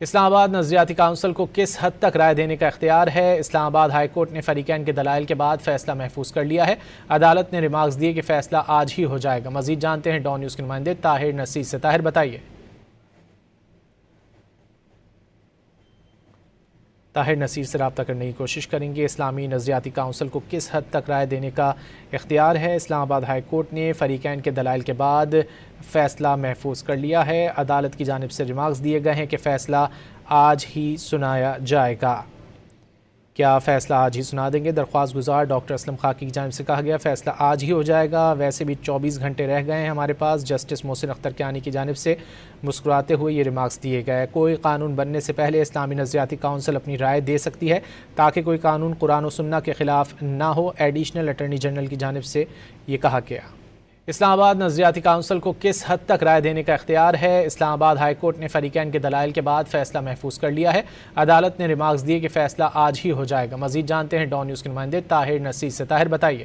اسلام آباد نظریاتی کونسل کو کس حد تک رائے دینے کا اختیار ہے؟ اسلام آباد ہائی کورٹ نے فریقین کے دلائل کے بعد فیصلہ محفوظ کر لیا ہے۔ عدالت نے ریمارکس دیے کہ فیصلہ آج ہی ہو جائے گا۔ مزید جانتے ہیں ڈان نیوز کے نمائندے طاہر نصیر سے۔ طاہر بتائیے۔ طاہر نصیر سے رابطہ کرنے کی کوشش کریں گے۔ اسلامی نظریاتی کونسل کو کس حد تک رائے دینے کا اختیار ہے؟ اسلام آباد ہائی کورٹ نے فریقین کے دلائل کے بعد فیصلہ محفوظ کر لیا ہے۔ عدالت کی جانب سے ریمارکس دیے گئے ہیں کہ فیصلہ آج ہی سنایا جائے گا۔ کیا فیصلہ آج ہی سنا دیں گے؟ درخواست گزار ڈاکٹر اسلم خاکی کی جانب سے کہا گیا فیصلہ آج ہی ہو جائے گا۔ ویسے بھی 24 گھنٹے رہ گئے ہیں ہمارے پاس۔ جسٹس محسن اختر کیانی کی جانب سے مسکراتے ہوئے یہ ریمارکس دیے گئے۔ کوئی قانون بننے سے پہلے اسلامی نظریاتی کونسل اپنی رائے دے سکتی ہے تاکہ کوئی قانون قرآن و سنت کے خلاف نہ ہو۔ ایڈیشنل اٹارنی جنرل کی جانب سے یہ کہا گیا۔ اسلام آباد نظریاتی کونسل کو کس حد تک رائے دینے کا اختیار ہے؟ اسلام آباد ہائی کورٹ نے فریقین کے دلائل کے بعد فیصلہ محفوظ کر لیا ہے۔ عدالت نے ریمارکس دیے کہ فیصلہ آج ہی ہو جائے گا۔ مزید جانتے ہیں ڈان نیوز کے نمائندے طاہر نصیر سے۔ طاہر بتائیے۔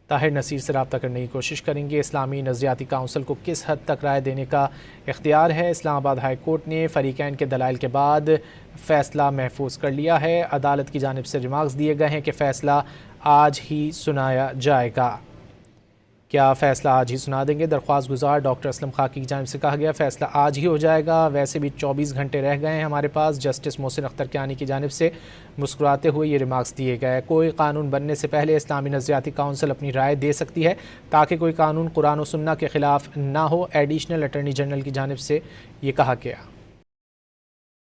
طاہر نصیر سے رابطہ کرنے کی کوشش کریں گے۔ اسلامی نظریاتی کونسل کو کس حد تک رائے دینے کا اختیار ہے؟ اسلام آباد ہائی کورٹ نے فریقین کے دلائل کے بعد فیصلہ محفوظ کر لیا ہے۔ عدالت کی جانب سے ریمارکس دیے گئے ہیں کہ فیصلہ آج ہی سنایا جائے گا۔ کیا فیصلہ آج ہی سنا دیں گے؟ درخواست گزار ڈاکٹر اسلم خاکی کی جانب سے کہا گیا فیصلہ آج ہی ہو جائے گا۔ ویسے بھی 24 گھنٹے رہ گئے ہیں ہمارے پاس۔ جسٹس محسن اختر کیانی کی جانب سے مسکراتے ہوئے یہ ریمارکس دیے گئے۔ کوئی قانون بننے سے پہلے اسلامی نظریاتی کونسل اپنی رائے دے سکتی ہے تاکہ کوئی قانون قرآن و سنت کے خلاف نہ ہو۔ ایڈیشنل اٹارنی جنرل کی جانب سے یہ کہا گیا۔